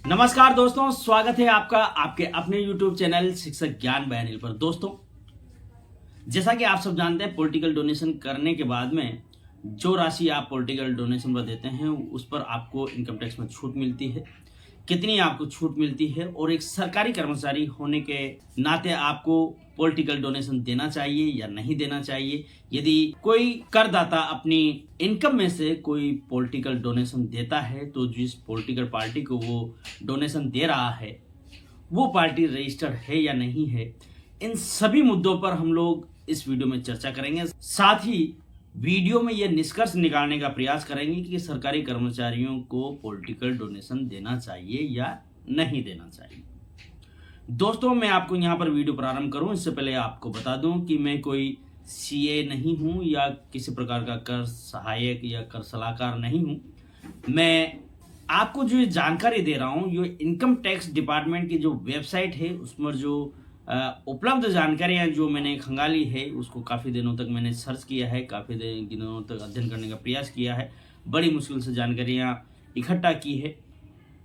नमस्कार दोस्तों, स्वागत है आपका आपके अपने YouTube चैनल शिक्षक ज्ञान बयानिल पर। दोस्तों, जैसा कि आप सब जानते हैं, पॉलिटिकल डोनेशन करने के बाद में जो राशि आप पॉलिटिकल डोनेशन पर देते हैं उस पर आपको इनकम टैक्स में छूट मिलती है। कितनी आपको छूट मिलती है और एक सरकारी कर्मचारी होने के नाते आपको पॉलिटिकल डोनेशन देना चाहिए या नहीं देना चाहिए। यदि कोई करदाता अपनी इनकम में से कोई पॉलिटिकल डोनेशन देता है तो जिस पॉलिटिकल पार्टी को वो डोनेशन दे रहा है वो पार्टी रजिस्टर्ड है या नहीं है, इन सभी मुद्दों पर हम लोग इस वीडियो में चर्चा करेंगे। साथ ही वीडियो में यह निष्कर्ष निकालने का प्रयास करेंगे कि सरकारी कर्मचारियों को पॉलिटिकल डोनेशन देना चाहिए या नहीं देना चाहिए। दोस्तों, मैं आपको यहाँ पर वीडियो प्रारंभ करूं इससे पहले आपको बता दूं कि मैं कोई सीए नहीं हूं या किसी प्रकार का कर सहायक या कर सलाहकार नहीं हूं। मैं आपको जो जानकारी दे रहा हूं, ये इनकम टैक्स डिपार्टमेंट की जो वेबसाइट है उसमें जो उपलब्ध जानकारियां जो मैंने खंगाली है उसको काफ़ी दिनों तक मैंने सर्च किया है, काफ़ी दिनों तक अध्ययन करने का प्रयास किया है, बड़ी मुश्किल से जानकारियां इकट्ठा की है।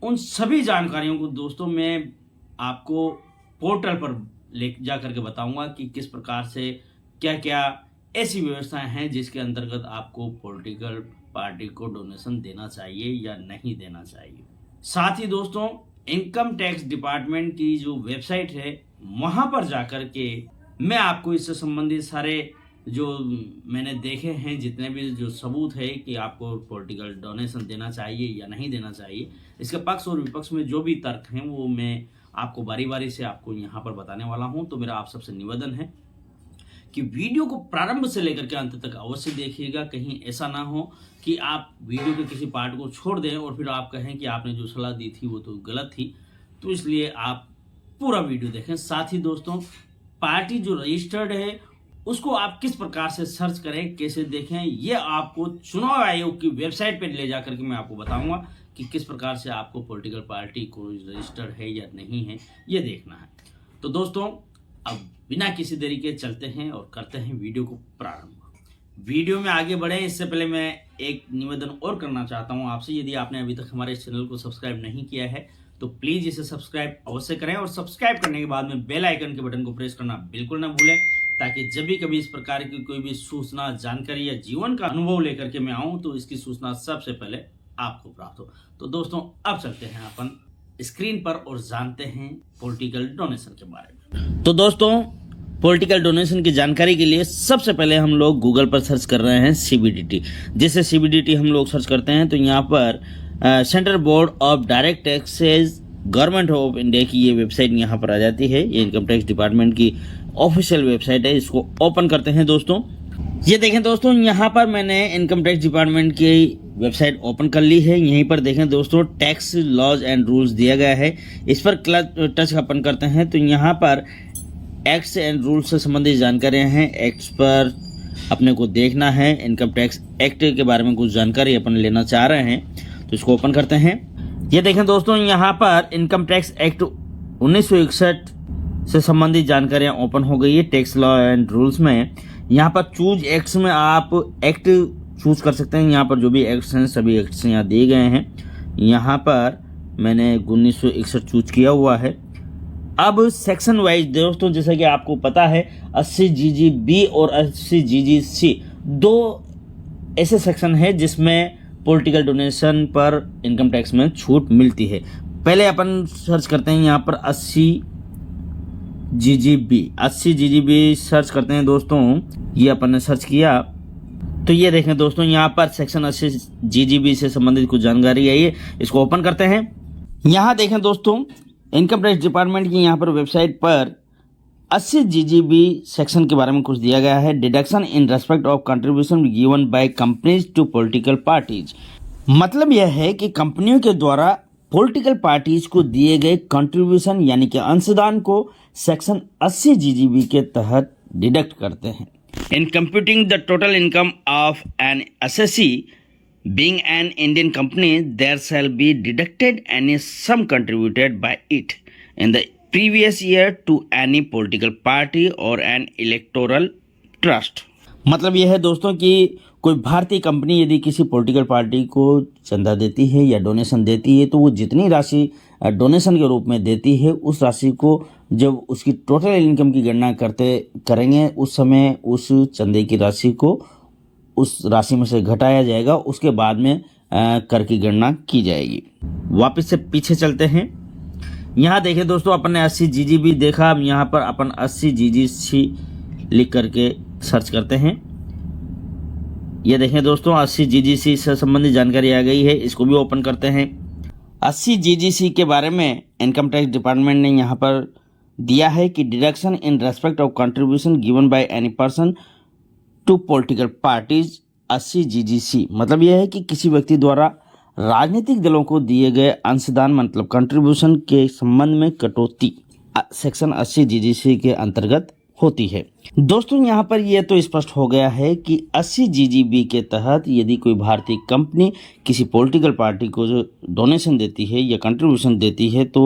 उन सभी जानकारियों को दोस्तों मैं आपको पोर्टल पर ले जा करके बताऊंगा कि किस प्रकार से क्या क्या ऐसी व्यवस्थाएं हैं जिसके अंतर्गत आपको पॉलिटिकल पार्टी को डोनेशन देना चाहिए या नहीं देना चाहिए। साथ ही दोस्तों, इनकम टैक्स डिपार्टमेंट की जो वेबसाइट है वहां पर जाकर के मैं आपको इससे संबंधित सारे जो मैंने देखे हैं जितने भी जो सबूत है कि आपको पॉलिटिकल डोनेशन देना चाहिए या नहीं देना चाहिए, इसके पक्ष और विपक्ष में जो भी तर्क हैं वो मैं आपको बारी बारी से आपको यहाँ पर बताने वाला हूँ। तो मेरा आप सबसे निवेदन है कि वीडियो को प्रारंभ से लेकर के अंत तक अवश्य देखिएगा। कहीं ऐसा ना हो कि आप वीडियो के किसी पार्ट को छोड़ दें और फिर आप कहें कि आपने जो सलाह दी थी वो तो गलत थी। तो इसलिए आप पूरा वीडियो देखें। साथ ही दोस्तों, पार्टी जो रजिस्टर्ड है उसको आप किस प्रकार से सर्च करें, कैसे देखें, ये आपको चुनाव आयोग की वेबसाइट पर ले जाकर के मैं आपको बताऊंगा कि किस प्रकार से आपको पॉलिटिकल पार्टी को रजिस्टर्ड है या नहीं है, ये देखना है। तो दोस्तों, अब बिना किसी देरी के चलते हैं और करते हैं वीडियो को प्रारंभ। वीडियो में आगे बढ़े इससे पहले मैं एक निवेदन और करना चाहता हूं आपसे। यदि आपने अभी तक हमारे चैनल को सब्सक्राइब नहीं किया है तो प्लीज इसे सब्सक्राइब अवश्य करें और सब्सक्राइब करने के बाद में बेल आइकन के बटन को प्रेस करना बिल्कुल ना भूलें, ताकि जब भी कभी इस प्रकार की कोई भी सूचना, जानकारी या जीवन का अनुभव लेकर के मैं आऊं तो इसकी सूचना सबसे पहले आपको प्राप्त हो। तो दोस्तों, अब चलते हैं अपन स्क्रीन पर और जानते हैं पॉलिटिकल डोनेशन के बारे में। तो दोस्तों, पॉलिटिकल डोनेशन की जानकारी के लिए सबसे पहले हम लोग गूगल पर सर्च कर रहे हैं CBDT। जैसे CBDT हम लोग सर्च करते हैं तो यहाँ पर central board of direct taxes government of India की ये वेबसाइट यहाँ पर आ जाती है। ये इनकम टैक्स डिपार्टमेंट की ऑफिशियल वेबसाइट है। इसको ओपन करते हैं दोस्तों। ये देखें दोस्तों, यहाँ पर मैंने इनकम टैक्स डिपार्टमेंट की वेबसाइट ओपन कर ली है। यहीं पर देखें दोस्तों, टैक्स लॉज एंड रूल्स दिया गया है। इस पर टच अपन करते हैं तो यहाँ पर एक्ट्स एंड रूल्स से संबंधित जानकारियाँ हैं। एक्ट्स पर अपने को देखना है। इनकम टैक्स एक्ट के बारे में कुछ जानकारी अपन लेना चाह रहे हैं तो इसको ओपन करते हैं। ये देखें दोस्तों, यहाँ पर इनकम टैक्स एक्ट 1961 से संबंधित जानकारियाँ ओपन हो गई है। टैक्स लॉ एंड रूल्स में यहाँ पर चूज एक्ट्स में आप एक्ट चूज कर सकते हैं। यहाँ पर जो भी एक्ट्स हैं सभी एक्ट्स यहाँ दिए गए हैं। यहाँ पर मैंने 1961 चूज किया हुआ है। अब सेक्शन वाइज दोस्तों, जैसा कि आपको पता है 80 GGB और 80 GGC दो ऐसे सेक्शन है जिसमें पॉलिटिकल डोनेशन पर इनकम टैक्स में छूट मिलती है। पहले अपन सर्च करते हैं यहाँ पर 80 GGB सर्च करते हैं दोस्तों। ये अपन ने सर्च किया तो ये देखें दोस्तों, यहाँ पर सेक्शन 80 GGB से संबंधित कुछ जानकारी आई है। इसको ओपन करते हैं। यहाँ देखें दोस्तों, इनकम टैक्स डिपार्टमेंट की यहाँ पर वेबसाइट पर 80 GGB सेक्शन के बारे में कुछ दिया गया है। Deduction in respect of contribution given by companies to political parties. मतलब यह है कि कंपनियों के द्वारा पॉलिटिकल पार्टीज को दिए गए कंट्रीब्यूशन यानी कि अंशदान को सेक्शन 80 GGB के तहत डिडक्ट करते हैं। In computing the total income of an assessee being an Indian company, there shall be deducted any sum contributed by it in the previous year to any political party or an electoral trust। मतलब यह है दोस्तों कि कोई भारतीय company यदि किसी political party को चंदा देती है या डोनेशन देती है तो वो जितनी राशि डोनेशन के रूप में देती है उस राशि को जब उसकी टोटल इनकम की गणना करेंगे उस समय उस चंदे की राशि को उस राशि में से घटाया जाएगा। उसके बाद में कर की गणना की जाएगी। वापस से पीछे चलते हैं। यहाँ देखें दोस्तों, अपन ने 80 GGB देखा। अब यहाँ पर अपन 80 GGC लिख करके सर्च करते हैं। ये देखें दोस्तों, 80 GGC से संबंधित जानकारी आ गई है। इसको भी ओपन करते हैं। 80 GGC के बारे में इनकम टैक्स डिपार्टमेंट ने यहाँ पर दिया है कि deduction in respect of contribution given by any person to political parties 80 GGC मतलब यह है कि किसी व्यक्ति द्वारा राजनीतिक दलों को दिए गए अंशदान मतलब कंट्रीब्यूशन के संबंध में कटौती सेक्शन 80 GGC के अंतर्गत होती है। दोस्तों यहाँ पर यह तो स्पष्ट हो गया है कि 80 GGB के तहत यदि कोई भारतीय कंपनी किसी पॉलिटिकल पार्टी को जो डोनेशन देती है या कंट्रीब्यूशन देती है तो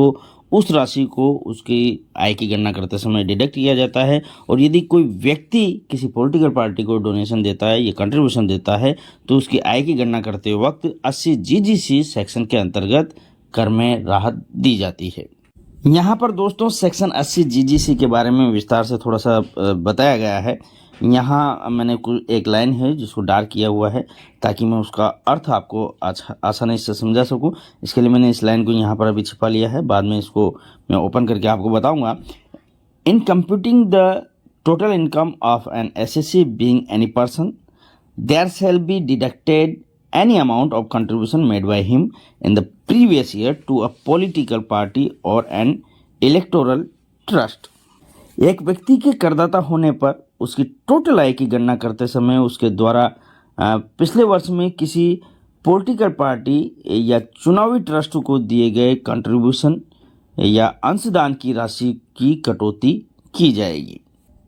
उस राशि को उसकी आय की गणना करते समय डिडक्ट किया जाता है। और यदि कोई व्यक्ति किसी पॉलिटिकल पार्टी को डोनेशन देता है या कंट्रीब्यूशन देता है तो उसकी आय की गणना करते वक्त 80 GGC सेक्शन के अंतर्गत कर में राहत दी जाती है। यहाँ पर दोस्तों सेक्शन 80 GGC के बारे में विस्तार से थोड़ा सा बताया गया है। यहाँ मैंने एक लाइन है जिसको डार्क किया हुआ है ताकि मैं उसका अर्थ आपको आसानी से समझा सकूं। इसके लिए मैंने इस लाइन को यहाँ पर अभी छिपा लिया है, बाद में इसको मैं ओपन करके आपको बताऊंगा। In computing the total income of an assessee being any person there shall be deducted any amount of contribution made by him in the previous year to a political party or an electoral trust। एक व्यक्ति के करदाता होने पर उसकी total आय की गणना करते समय उसके द्वारा पिछले वर्ष में किसी पॉलिटिकल पार्टी या चुनावी ट्रस्ट को दिए गए कंट्रीब्यूशन या अंशदान की राशि की कटौती की जाएगी।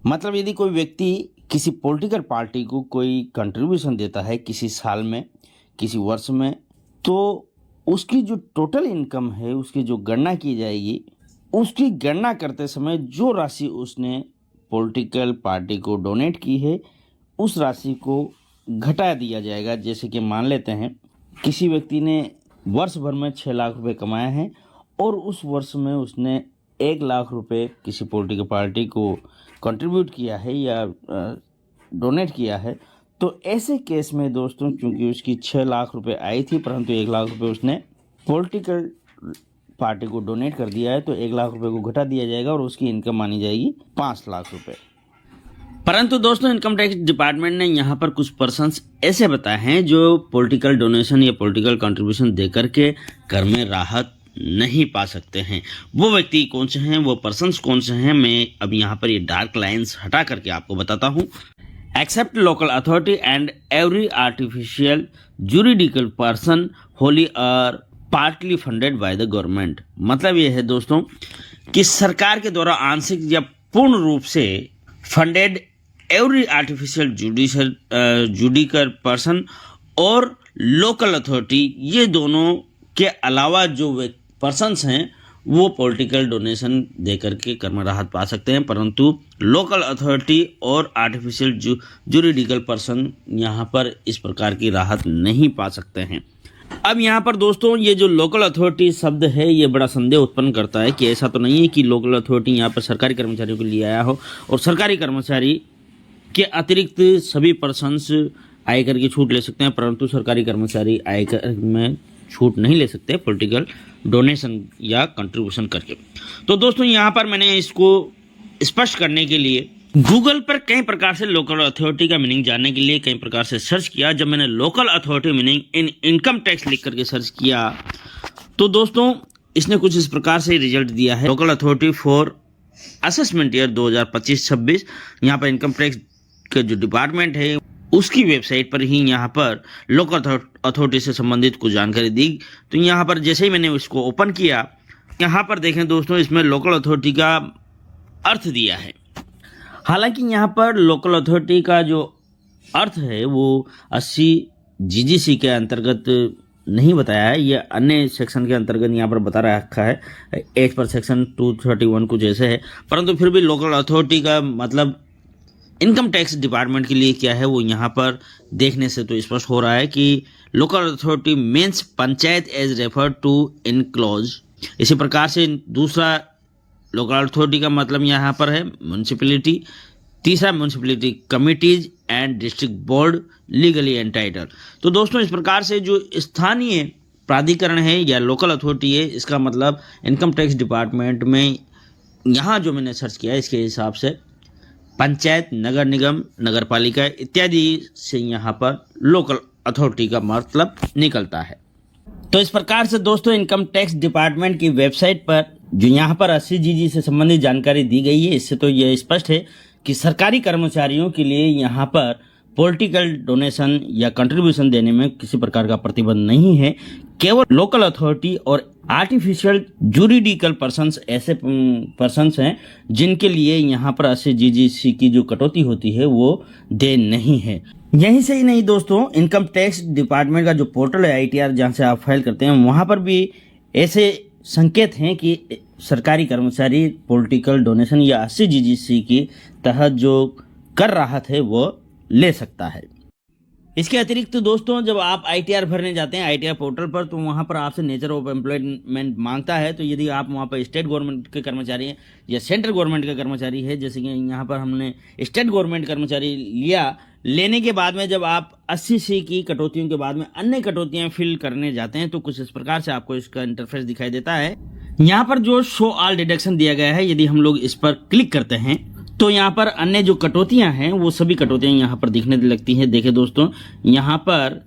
मतलब यदि कोई व्यक्ति किसी पॉलिटिकल पार्टी को कोई कंट्रीब्यूशन देता है किसी साल में किसी वर्ष में तो उसकी जो टोटल इनकम है उसकी जो गणना की जाएगी, उसकी गणना करते समय जो राशि उसने पॉलिटिकल पार्टी को डोनेट की है उस राशि को घटा दिया जाएगा। जैसे कि मान लेते हैं किसी व्यक्ति ने वर्ष भर में 6 लाख रुपए कमाए हैं और उस वर्ष में उसने 1 लाख रुपए किसी पॉलिटिकल पार्टी को कंट्रीब्यूट किया है या डोनेट किया है, तो ऐसे केस में दोस्तों क्योंकि उसकी 6 लाख रुपए आई थी परंतु 1 लाख रुपए उसने पॉलिटिकल पार्टी को डोनेट कर दिया है तो 1 लाख रुपए को घटा दिया जाएगा और उसकी इनकम मानी जाएगी 5 लाख रुपए। परंतु दोस्तों इनकम टैक्स डिपार्टमेंट ने यहाँ पर कुछ पर्सन्स ऐसे बताए हैं जो पॉलिटिकल डोनेशन या पॉलिटिकल कंट्रीब्यूशन देकर के कर में राहत नहीं पा सकते हैं। वो व्यक्ति कौन से हैं, वो पर्सन्स कौन से हैं, मैं अब यहाँ पर ये डार्क लाइन्स हटा करके आपको बताता हूँ। Except local authority and every artificial juridical person wholly or partly funded by the government। मतलब ये है दोस्तों कि सरकार के द्वारा आंशिक या पूर्ण रूप से funded every artificial judicial person और लोकल अथॉरिटी, ये दोनों के अलावा जो पर्सन्स हैं वो पॉलिटिकल डोनेशन देकर के कर में राहत पा सकते हैं, परंतु लोकल अथॉरिटी और आर्टिफिशियल जुरिडिकल पर्सन यहाँ पर इस प्रकार की राहत नहीं पा सकते हैं। अब यहाँ पर दोस्तों ये जो लोकल अथॉरिटी शब्द है ये बड़ा संदेह उत्पन्न करता है कि ऐसा तो नहीं है कि लोकल अथॉरिटी यहाँ पर सरकारी कर्मचारियों को लिए आया हो और सरकारी कर्मचारी के अतिरिक्त सभी पर्सन्स आयकर की छूट ले सकते हैं, परंतु सरकारी कर्मचारी आयकर में छूट नहीं ले सकते पॉलिटिकल डोनेशन या कंट्रीब्यूशन करके। तो दोस्तों यहाँ पर मैंने इसको स्पष्ट करने के लिए गूगल पर कई प्रकार से लोकल अथॉरिटी का मीनिंग जानने के लिए कई प्रकार से सर्च किया। जब मैंने local authority meaning in income tax लिख करके सर्च किया तो दोस्तों इसने कुछ इस प्रकार से रिजल्ट दिया है। Local authority for assessment year 2025-26, यहाँ पर इनकम टैक्स का जो डिपार्टमेंट है उसकी वेबसाइट पर ही यहाँ पर लोकल अथॉरिटी से संबंधित कुछ जानकारी दी। तो यहाँ पर जैसे ही मैंने इसको ओपन किया, यहाँ पर देखें दोस्तों इसमें लोकल अथॉरिटी का अर्थ दिया है। हालांकि यहाँ पर लोकल अथॉरिटी का जो अर्थ है वो 80 GGC के अंतर्गत नहीं बताया है, ये अन्य सेक्शन के अंतर्गत यहाँ पर बता रखा है। एज पर सेक्शन 231 कुछ ऐसे है, परंतु फिर भी लोकल अथॉरिटी का मतलब इनकम टैक्स डिपार्टमेंट के लिए क्या है वो यहाँ पर देखने से तो स्पष्ट हो रहा है कि local authority means panchayat as refer to in clause. इसी प्रकार से दूसरा लोकल अथॉरिटी का मतलब यहाँ पर है म्यूनिसिपैलिटी, तीसरा municipality committees and district board legally entitled. तो दोस्तों इस प्रकार से जो स्थानीय प्राधिकरण है या लोकल अथॉरिटी है, इसका मतलब इनकम टैक्स डिपार्टमेंट में यहाँ जो मैंने सर्च किया है इसके हिसाब से पंचायत, नगर निगम, नगर पालिका इत्यादि से यहाँ पर लोकल अथॉरिटी का मतलब निकलता है। तो इस प्रकार से दोस्तों इनकम टैक्स डिपार्टमेंट की वेबसाइट पर जो यहाँ पर 80GG से संबंधित जानकारी दी गई है, इससे तो यह स्पष्ट है कि सरकारी कर्मचारियों के लिए यहाँ पर पॉलिटिकल डोनेशन या कंट्रीब्यूशन देने में किसी प्रकार का प्रतिबंध नहीं है। केवल लोकल अथॉरिटी और आर्टिफिशियल जुरिडिकल पर्सन्स ऐसे पर्सन्स हैं जिनके लिए यहाँ पर 80GG की जो कटौती होती है वो दे नहीं है। यहीं से ही नहीं दोस्तों, इनकम टैक्स डिपार्टमेंट का जो पोर्टल है ITR जहाँ से आप फाइल करते हैं, वहाँ पर भी ऐसे संकेत हैं कि सरकारी कर्मचारी पॉलिटिकल डोनेशन या 80GG की तहत जो कर राहत है वो ले सकता है। इसके अतिरिक्त दोस्तों जब आप ITR भरने जाते हैं ITR पोर्टल पर, तो वहाँ पर आपसे नेचर ऑफ एम्प्लॉयमेंट मांगता है। तो यदि आप वहाँ पर स्टेट गवर्नमेंट के कर्मचारी हैं या सेंट्रल गवर्नमेंट के कर्मचारी है, जैसे कि यहाँ पर हमने स्टेट गवर्नमेंट कर्मचारी लिया, लेने के बाद में जब आप 80C की कटौतियों के बाद में अन्य कटौतियाँ फिल करने जाते हैं तो कुछ इस प्रकार से आपको इसका इंटरफेस दिखाई देता है। यहाँ पर जो शो ऑल डिडक्शन दिया गया है, यदि हम लोग इस पर क्लिक करते हैं तो यहाँ पर अन्य जो कटौतियाँ हैं वो सभी कटौतियाँ यहाँ पर दिखने लगती हैं। देखिए दोस्तों, यहाँ पर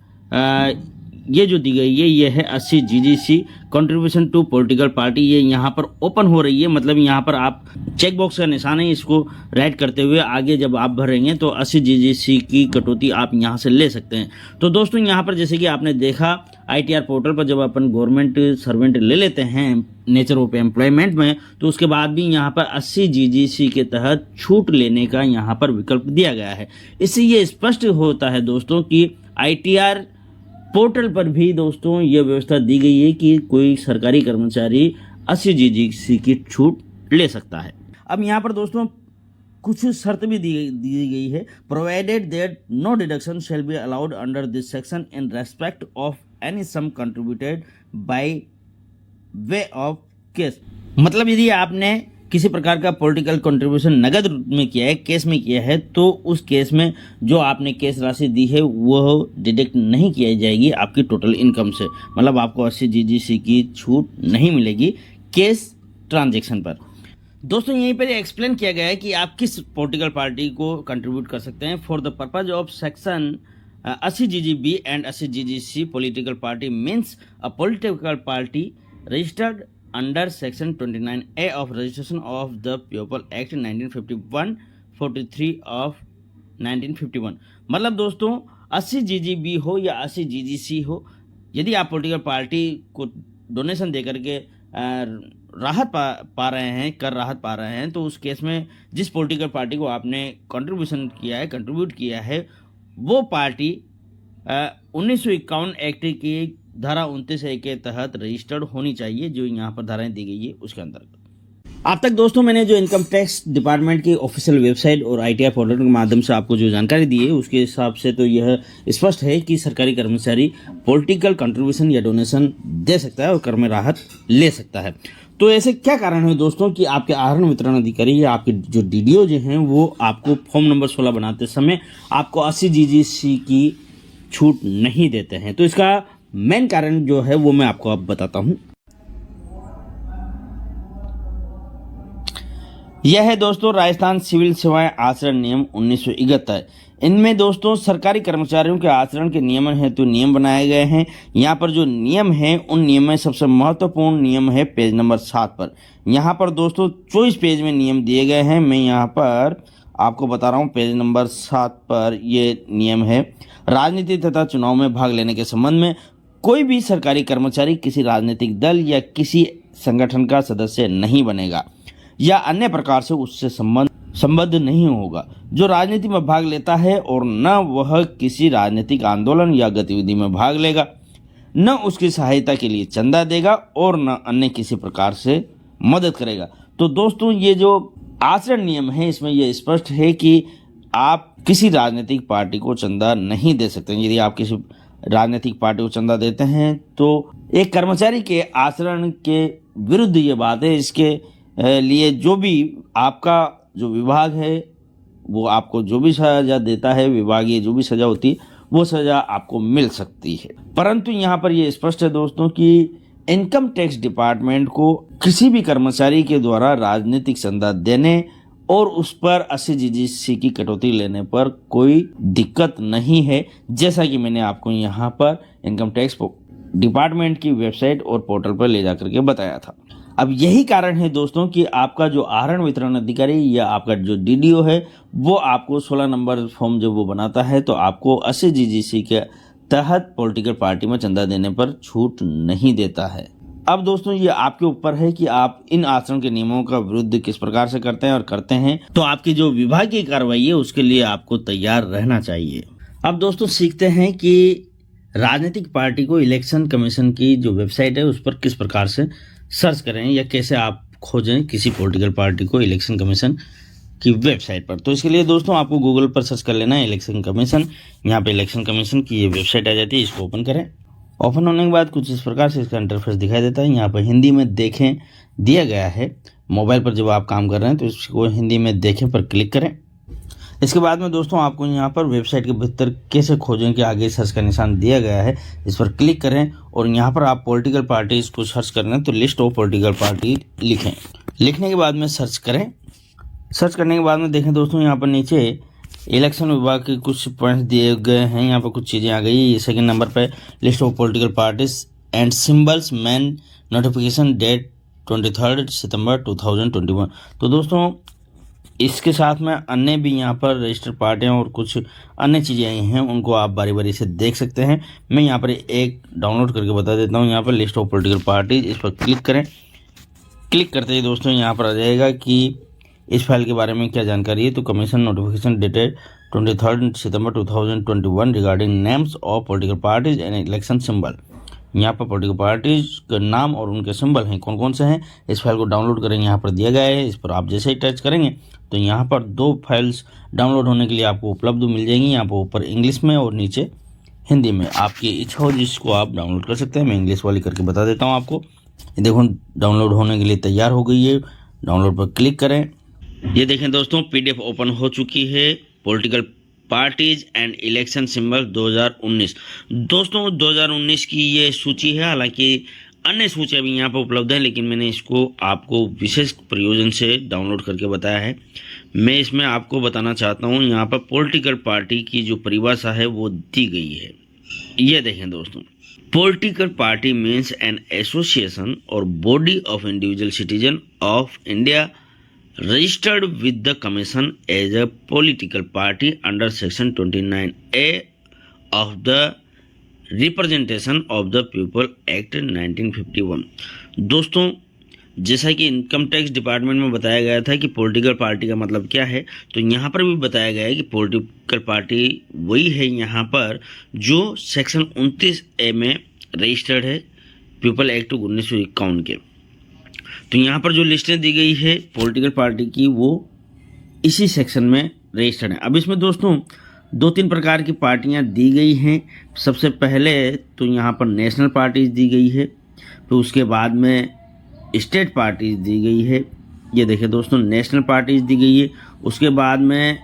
ये जो दी गई है ये है 80GG contribution to political party, ये यहाँ पर ओपन हो रही है। मतलब यहाँ पर आप चेक बॉक्स का निशान है, इसको राइट करते हुए आगे जब आप भरेंगे तो 80GG की कटौती आप यहाँ से ले सकते हैं। तो दोस्तों यहाँ पर जैसे कि आपने देखा ITR पोर्टल पर जब अपन गवर्नमेंट सर्वेंट ले लेते हैं नेचर ऑफ एम्प्लॉयमेंट में, तो उसके बाद भी यहाँ पर 80GG के तहत छूट लेने का यहाँ पर विकल्प दिया गया है। इससे ये स्पष्ट होता है दोस्तों कि ITR पोर्टल पर भी दोस्तों ये व्यवस्था दी गई है कि कोई सरकारी कर्मचारी 80GG की छूट ले सकता है। अब यहाँ पर दोस्तों कुछ शर्त भी दी गई है। Provided that no deduction shall be allowed under this section in respect of any sum contributed by way of cash. मतलब यदि आपने किसी प्रकार का पॉलिटिकल कंट्रीब्यूशन नगद रूप में किया है, केस में किया है, तो उस केस में जो आपने केस राशि दी है वो डिडक्ट नहीं किया जाएगी आपकी टोटल इनकम से। मतलब आपको 80GG की छूट नहीं मिलेगी केस ट्रांजैक्शन पर। दोस्तों यहीं पर एक्सप्लेन किया गया है कि आप किस पॉलिटिकल पार्टी को कंट्रीब्यूट कर सकते हैं। For the purpose of section 80GG and 80GG political party means a political party registered under section 29A of registration of the people act 1951 43 of 1951। मतलब दोस्तों 80GG हो या 80GG हो, यदि आप पॉलिटिकल पार्टी को डोनेशन दे करके राहत पा रहे हैं, कर राहत पा रहे हैं, तो उस केस में जिस पॉलिटिकल पार्टी को आपने कंट्रीब्यूट किया है वो पार्टी 1951 एक्ट की धारा 29A के तहत रजिस्टर्ड होनी चाहिए, जो यहाँ पर धाराएं दी गई है उसके अंतर्गत। अब तक दोस्तों मैंने जो इनकम टैक्स डिपार्टमेंट की ऑफिशियल वेबसाइट और ITR पोर्टल के माध्यम से आपको जो जानकारी दी है उसके हिसाब से तो यह स्पष्ट है कि सरकारी कर्मचारी पॉलिटिकल कंट्रीब्यूशन या डोनेशन दे सकता है और कर में राहत ले सकता है। तो ऐसे क्या कारण है दोस्तों कि आपके आहरण वितरण अधिकारी या आपके जो DDO जो हैं वो आपको फॉर्म नंबर 16 बनाते समय आपको 80GG की छूट नहीं देते हैं। तो इसका मेन कारण जो है वो मैं आपको अब बताता हूं। यह है दोस्तों राजस्थान सिविल सेवाएं आचरण नियम 1971। इनमें दोस्तों सरकारी कर्मचारियों के आचरण के नियमन हेतु नियम बनाए गए हैं। यहाँ पर जो नियम है उन नियम में सबसे महत्वपूर्ण नियम है पेज नंबर 7 पर। यहाँ पर दोस्तों 24 पेज में नियम दिए गए हैं। मैं यहाँ पर आपको बता रहा हूँ पेज नंबर 7 पर ये नियम है। राजनीति तथा चुनाव में भाग लेने के संबंध में कोई भी सरकारी कर्मचारी किसी राजनीतिक दल या किसी संगठन का सदस्य नहीं बनेगा या अन्य प्रकार से उससे संबद्ध नहीं होगा। जो राजनीति में भाग लेता है और न वह किसी राजनीतिक आंदोलन या गतिविधि में भाग लेगा, न उसकी सहायता के लिए चंदा देगा और न अन्य किसी प्रकार से मदद करेगा। तो दोस्तों ये जो आचरण नियम है इसमें यह स्पष्ट है कि आप किसी राजनीतिक पार्टी को चंदा नहीं दे सकते। यदि आप किसी राजनीतिक पार्टी को चंदा देते हैं तो एक कर्मचारी के आचरण के विरुद्ध ये बात है। इसके लिए जो भी आपका जो विभाग है वो आपको जो भी सजा देता है, विभागीय जो भी सजा होती है वो सजा आपको मिल सकती है। परंतु यहाँ पर ये स्पष्ट है दोस्तों कि इनकम टैक्स डिपार्टमेंट को किसी भी कर्मचारी के द्वारा राजनीतिक चंदा देने और उस पर 80 GST की कटौती लेने पर कोई दिक्कत नहीं है, जैसा कि मैंने आपको यहाँ पर इनकम टैक्स डिपार्टमेंट की वेबसाइट और पोर्टल पर ले जाकर के बताया था। अब यही कारण है दोस्तों कि आपका जो आहरण वितरण अधिकारी या आपका जो DDO है वो आपको 16 नंबर फॉर्म जब वो बनाता है तो आपको 80 GST के तहत पॉलिटिकल पार्टी में चंदा देने पर छूट नहीं देता है। अब दोस्तों ये आपके ऊपर है कि आप इन आचरण के नियमों का विरुद्ध किस प्रकार से करते हैं, और करते हैं तो आपकी जो विभागीय कार्रवाई है उसके लिए आपको तैयार रहना चाहिए। अब दोस्तों सीखते हैं कि राजनीतिक पार्टी को इलेक्शन कमीशन की जो वेबसाइट है उस पर किस प्रकार से सर्च करें या कैसे आप खोजें किसी पॉलिटिकल पार्टी को इलेक्शन कमीशन की वेबसाइट पर। तो इसके लिए दोस्तों आपको गूगल पर सर्च कर लेना है इलेक्शन कमीशन। यहाँ पे इलेक्शन कमीशन की ये वेबसाइट आ जाती है, इसको ओपन करें। ओपन होने के बाद कुछ इस प्रकार से इसका इंटरफेस दिखाई देता है। यहाँ पर हिंदी में देखें दिया गया है। मोबाइल पर जब आप काम कर रहे हैं तो इसको हिंदी में देखें पर क्लिक करें। इसके बाद में दोस्तों आपको यहाँ पर वेबसाइट के भीतर कैसे खोजें के आगे सर्च का निशान दिया गया है, इस पर क्लिक करें और यहाँ पर आप पॉलिटिकल पार्टीज को सर्च करना है तो लिस्ट ऑफ पॉलिटिकल पार्टी लिखें। लिखने के बाद में सर्च करें। सर्च करने के बाद में देखें दोस्तों यहाँ पर नीचे इलेक्शन विभाग के कुछ पॉइंट्स दिए गए हैं। यहाँ पर कुछ चीज़ें आ गई। सेकंड नंबर पे list of political parties and symbols main notification date 23 सितंबर 2021। तो दोस्तों इसके साथ में अन्य भी यहाँ पर रजिस्टर्ड पार्टियाँ और कुछ अन्य चीज़ें आई हैं, उनको आप बारी बारी से देख सकते हैं। मैं यहाँ पर एक डाउनलोड करके बता देता हूँ। यहाँ पर लिस्ट ऑफ पॉलिटिकल पार्टीज, इस पर क्लिक करें। क्लिक करते ही दोस्तों यहाँ पर आ जाएगा कि इस फाइल के बारे में क्या जानकारी है। तो कमीशन नोटिफिकेशन डेटेड 23 सितंबर 2021 regarding names of political parties and election symbol. यहाँ पर पॉलिटिकल पार्टीज का नाम और उनके सिंबल हैं, कौन कौन से हैं। इस फाइल को डाउनलोड करेंगे, यहाँ पर दिया गया है। इस पर आप जैसे ही टच करेंगे तो यहाँ पर 2 फाइल्स डाउनलोड होने के लिए आपको उपलब्ध मिल जाएंगी। यहाँ पर ऊपर इंग्लिश में और नीचे हिंदी में, आपकी इच्छा हो जिसको आप डाउनलोड कर सकते हैं। मैं इंग्लिश वाली करके बता देता हूँ आपको। देखो डाउनलोड होने के लिए तैयार हो गई है। डाउनलोड पर क्लिक करें। ये देखें दोस्तों PDF ओपन हो चुकी है। Political parties and election symbol 2019। दोस्तों 2019 की ये सूची है। हालांकि अन्य सूचियाँ भी यहाँ पर उपलब्ध है, लेकिन मैंने इसको आपको विशेष प्रयोजन से डाउनलोड करके बताया है। मैं इसमें आपको बताना चाहता हूँ, यहाँ पर पॉलिटिकल पार्टी की जो परिभाषा है वो दी गई है। ये देखें दोस्तों, political party means an association और body of individual citizen of India registered with the commission as a political party under section 29A of the Representation of the People Act 1951। दोस्तों जैसा कि इनकम टैक्स डिपार्टमेंट में बताया गया था कि political party का मतलब क्या है, तो यहाँ पर भी बताया गया है कि पॉलिटिकल पार्टी वही है यहाँ पर जो सेक्शन 29A में रजिस्टर्ड है पीपल एक्ट 1951 के। तो यहाँ पर जो लिस्टें दी गई है पॉलिटिकल पार्टी की वो इसी सेक्शन में रजिस्टर्ड है। अब इसमें दोस्तों 2-3 प्रकार की पार्टियाँ दी गई हैं। सबसे पहले तो यहाँ पर नेशनल पार्टीज दी गई है, फिर उसके बाद में स्टेट पार्टीज दी गई है। ये देखिए दोस्तों नेशनल पार्टीज दी गई है, उसके बाद में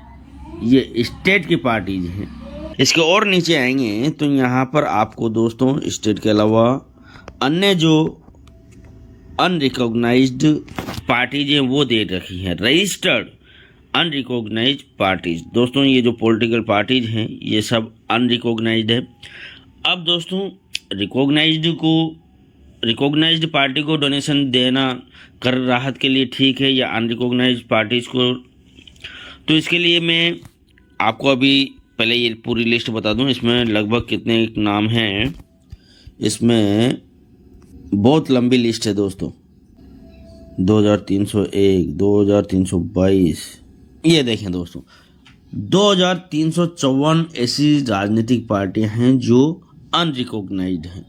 ये स्टेट की पार्टीज हैं। इसके और नीचे आएंगे तो यहाँ पर आपको दोस्तों स्टेट के अलावा अन्य जो अनरिकॉग्नाइज्ड पार्टीज हैं वो दे रखी हैं, रजिस्टर्ड अनरिकॉग्नाइज्ड पार्टीज। दोस्तों ये जो पॉलिटिकल पार्टीज हैं ये सब अनरिकॉग्नाइज्ड है। अब दोस्तों रिकॉग्नाइज्ड पार्टी को डोनेशन देना कर राहत के लिए ठीक है या अनरिकॉग्नाइज्ड पार्टीज को, तो इसके लिए मैं आपको अभी पहले ये पूरी लिस्ट बता दूं। इसमें लगभग कितने नाम हैं, इसमें बहुत लंबी लिस्ट है दोस्तों। 2301, 2322, ये देखें दोस्तों 2354 ऐसी राजनीतिक पार्टियां हैं जो अनरिकॉग्नाइज्ड हैं।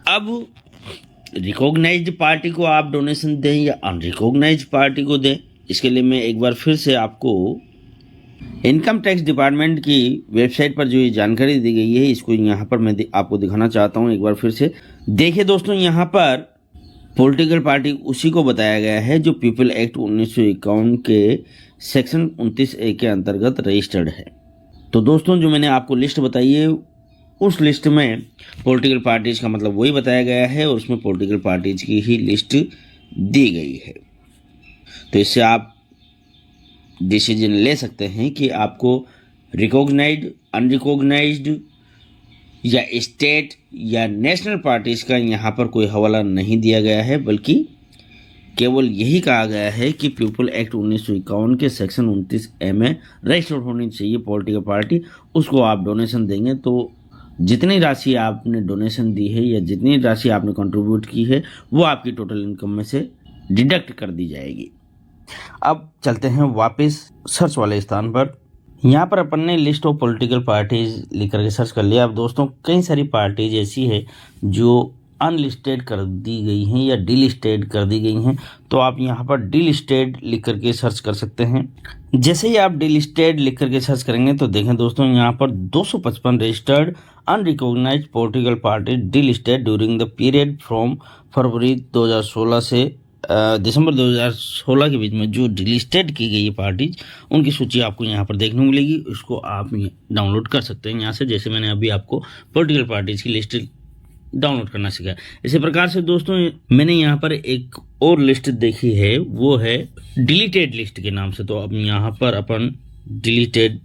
अब रिकॉग्नाइज्ड पार्टी को आप डोनेशन दें या अनरिकॉग्नाइज्ड पार्टी को दें, इसके लिए मैं एक बार फिर से आपको इनकम टैक्स डिपार्टमेंट की वेबसाइट पर जो ये जानकारी दी गई है, इसको यहाँ पर मैं आपको दिखाना चाहता हूँ एक बार फिर से। देखिए दोस्तों, यहाँ पर पॉलिटिकल पार्टी उसी को बताया गया है जो पीपल एक्ट 1951 के सेक्शन 29A के अंतर्गत रजिस्टर्ड है। तो दोस्तों, जो मैंने आपको लिस्ट बताई है, उस लिस्ट में पॉलिटिकल पार्टीज का मतलब वही बताया गया है और उसमें पॉलिटिकल पार्टीज की ही लिस्ट दी गई है। तो इससे आप डिसीजन ले सकते हैं कि आपको रिकॉग्नाइज्ड, अनरिकॉग्नाइज्ड या स्टेट या नेशनल पार्टीज का यहाँ पर कोई हवाला नहीं दिया गया है, बल्कि केवल यही कहा गया है कि पीपल एक्ट 1951 के सेक्शन 29A में रजिस्टर्ड होनी चाहिए पॉलिटिकल पार्टी। उसको आप डोनेशन देंगे तो जितनी राशि आपने डोनेशन दी है या जितनी राशि आपने कंट्रीब्यूट की है, वो आपकी टोटल इनकम में से डिडक्ट कर दी जाएगी। अब चलते हैं वापस सर्च वाले स्थान पर। यहाँ पर अपन ने लिस्ट ऑफ पॉलिटिकल पार्टीज लिख करके सर्च कर लिया। अब दोस्तों, कई सारी पार्टीज ऐसी है जो अनलिस्टेड कर दी गई हैं या डीलिस्टेड कर दी गई हैं, तो आप यहाँ पर डीलिस्टेड लिख करके सर्च कर सकते हैं। जैसे ही आप डीलिस्टेड लिख करके सर्च करेंगे तो देखें दोस्तों, यहाँ पर 255 registered unrecognized political party delisted during the period from फरवरी 2016 से दिसंबर 2016 के बीच में जो डिलिस्टेड की गई पार्टीज, उनकी सूची आपको यहाँ पर देखने को मिलेगी। उसको आप डाउनलोड कर सकते हैं यहाँ से, जैसे मैंने अभी आपको पॉलिटिकल पार्टीज की लिस्ट डाउनलोड करना सीखा। इसी प्रकार से दोस्तों, मैंने यहाँ पर एक और लिस्ट देखी है, वो है डिलीटेड लिस्ट के नाम से। तो अब यहाँ पर अपन डिलीटेड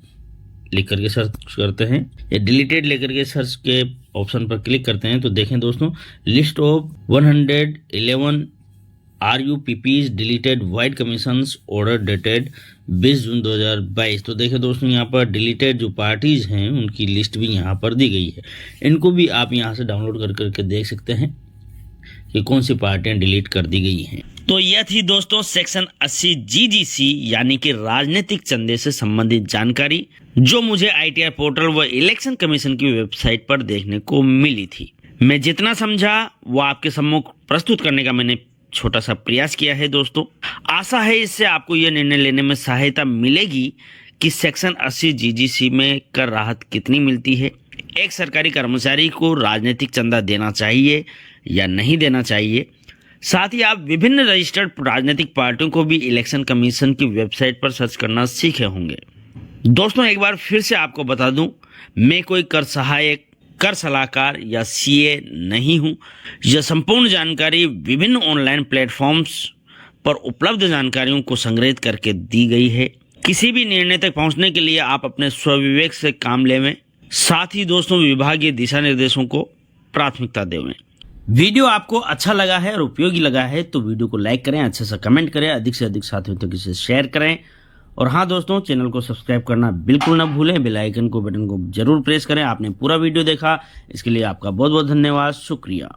लिख करके सर्च करते हैं या डिलीटेड लेकर के सर्च के ऑप्शन पर क्लिक करते हैं तो देखें दोस्तों, list of 111 RUPPs deleted wide commissions order dated 20 जून 2022। तो देखिए दोस्तों, यहाँ पर डिलीटेड जो पार्टीज हैं उनकी लिस्ट भी यहाँ पर दी गई है। इनको भी आप यहाँ से डाउनलोड कर करके देख सकते हैं कि कौन सी पार्टियां डिलीट कर दी गई हैं। तो यह थी दोस्तों सेक्शन 80 GGC यानी कि राजनीतिक चंदे से संबंधित जानकारी, जो मुझे ITR पोर्टल व इलेक्शन कमीशन की वेबसाइट पर देखने को मिली थी। मैं जितना समझा वो आपके सम्मुख प्रस्तुत करने का मैंने छोटा सा प्रयास किया है दोस्तों। आशा है इससे आपको यह निर्णय लेने में सहायता मिलेगी कि सेक्शन 80 GGC में कर राहत कितनी मिलती है, एक सरकारी कर्मचारी को राजनीतिक चंदा देना चाहिए या नहीं देना चाहिए। साथ ही आप विभिन्न रजिस्टर्ड राजनीतिक पार्टियों को भी इलेक्शन कमीशन की वेबसाइट पर सर्च करना सीखे होंगे। दोस्तों, एक बार फिर से आपको बता दूं, मैं कोई कर सहायक, कर सलाहकार या CA नहीं हूं। यह संपूर्ण जानकारी विभिन्न ऑनलाइन प्लेटफॉर्म्स पर उपलब्ध जानकारियों को संग्रहित करके दी गई है। किसी भी निर्णय तक पहुंचने के लिए आप अपने स्वविवेक से काम लेवें। साथ ही दोस्तों, विभागीय दिशा निर्देशों को प्राथमिकता देवें। वीडियो आपको अच्छा लगा है और उपयोगी लगा है तो वीडियो को लाइक करें, अच्छे से कमेंट करें, अधिक से अधिक साथियों तक इसे शेयर करें। और हाँ दोस्तों, चैनल को सब्सक्राइब करना बिल्कुल ना भूलें, बेल आइकन को, बटन को जरूर प्रेस करें। आपने पूरा वीडियो देखा, इसके लिए आपका बहुत बहुत धन्यवाद, शुक्रिया।